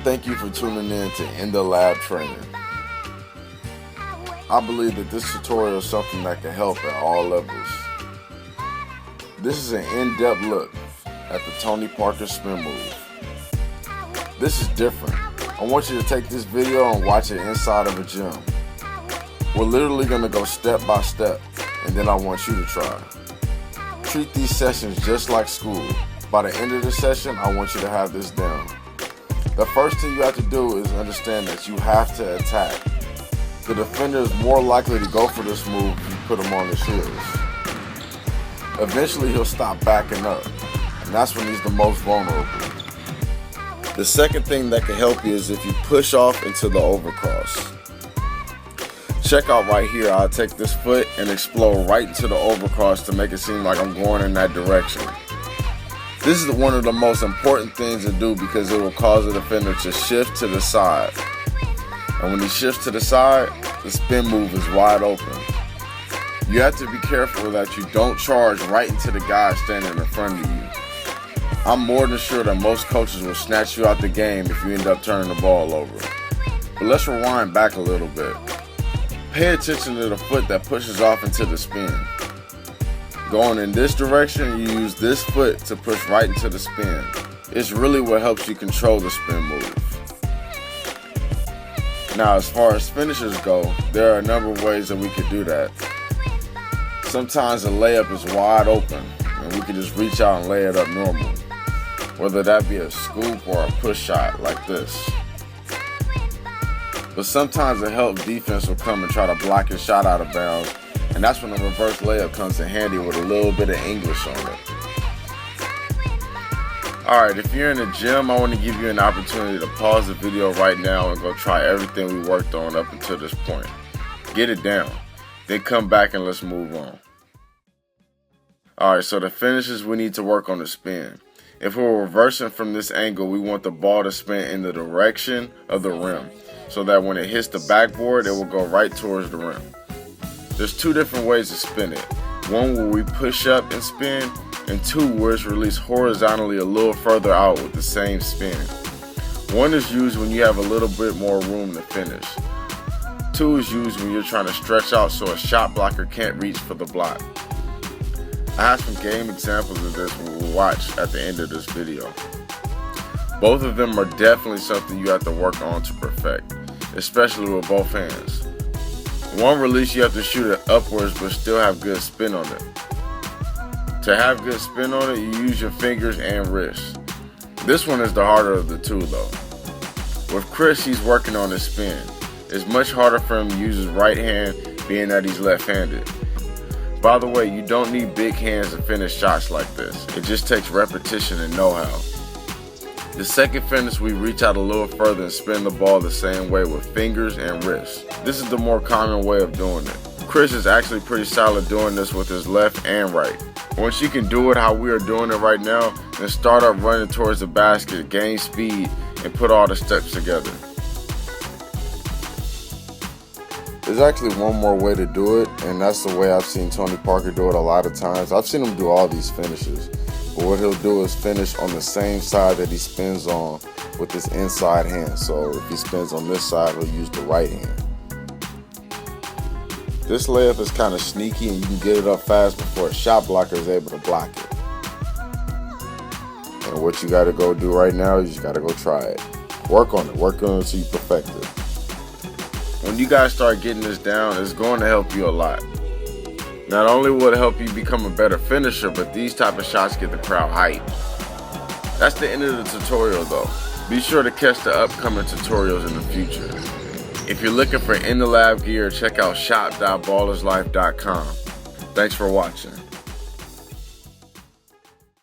thank you for tuning in to In the Lab Training. I believe that this tutorial is something that can help at all levels. This is an in-depth look at the Tony Parker spin move. This is different. I want you to take this video and watch it inside of a gym. We're literally going to go step by step, and then I want you to try. Treat these sessions just like school. By the end of the session, I want you to have this down. The first thing you have to do is understand that you have to attack. The defender is more likely to go for this move if you put him on his heels. Eventually he'll stop backing up, and that's when he's the most vulnerable. The second thing that can help you is if you push off into the overcross. Check out right here, I'll take this foot and explode right into the overcross to make it seem like I'm going in that direction. This is one of the most important things to do because it will cause the defender to shift to the side. And when he shifts to the side, the spin move is wide open. You have to be careful that you don't charge right into the guy standing in front of you. I'm more than sure that most coaches will snatch you out the game if you end up turning the ball over. But let's rewind back a little bit. Pay attention to the foot that pushes off into the spin. Going in this direction, you use this foot to push right into the spin. It's really what helps you control the spin move. Now, as far as finishers go, there are a number of ways that we could do that. Sometimes the layup is wide open, and we can just reach out and lay it up normal. Whether that be a scoop or a push shot like this. But sometimes the help defense will come and try to block your shot out of bounds, and that's when the reverse layup comes in handy with a little bit of English on it. Alright, if you're in the gym, I want to give you an opportunity to pause the video right now and go try everything we worked on up until this point. Get it down, then come back and let's move on. Alright, so the finishes, we need to work on the spin. If we're reversing from this angle, we want the ball to spin in the direction of the rim, so that when it hits the backboard, it will go right towards the rim. There's two different ways to spin it. One where we push up and spin, and two where it's released horizontally a little further out with the same spin. One is used when you have a little bit more room to finish. Two is used when you're trying to stretch out so a shot blocker can't reach for the block. I have some game examples of this we'll watch at the end of this video. Both of them are definitely something you have to work on to perfect, especially with both hands. One release you have to shoot it upwards but still have good spin on it. To have good spin on it, you use your fingers and wrists. This one is the harder of the two though. With Chris, he's working on his spin. It's much harder for him to use his right hand being that he's left-handed. By the way, you don't need big hands to finish shots like this. It just takes repetition and know-how. The second finish, we reach out a little further and spin the ball the same way with fingers and wrists. This is the more common way of doing it. Chris is actually pretty solid doing this with his left and right. Once you can do it how we are doing it right now, then start up running towards the basket, gain speed, and put all the steps together. There's actually one more way to do it, and that's the way I've seen Tony Parker do it a lot of times. I've seen him do all these finishes, but what he'll do is finish on the same side that he spins on with his inside hand. So if he spins on this side, he'll use the right hand. This layup is kind of sneaky and you can get it up fast before a shot blocker is able to block it. And what you got to go do right now is you just got to go try it. Work on it until you perfect it. When you guys start getting this down, it's going to help you a lot. Not only will it help you become a better finisher, but these type of shots get the crowd hyped. That's the end of the tutorial though. Be sure to catch the upcoming tutorials in the future. If you're looking for in the lab gear, check out shop.ballerslife.com. Thanks for watching.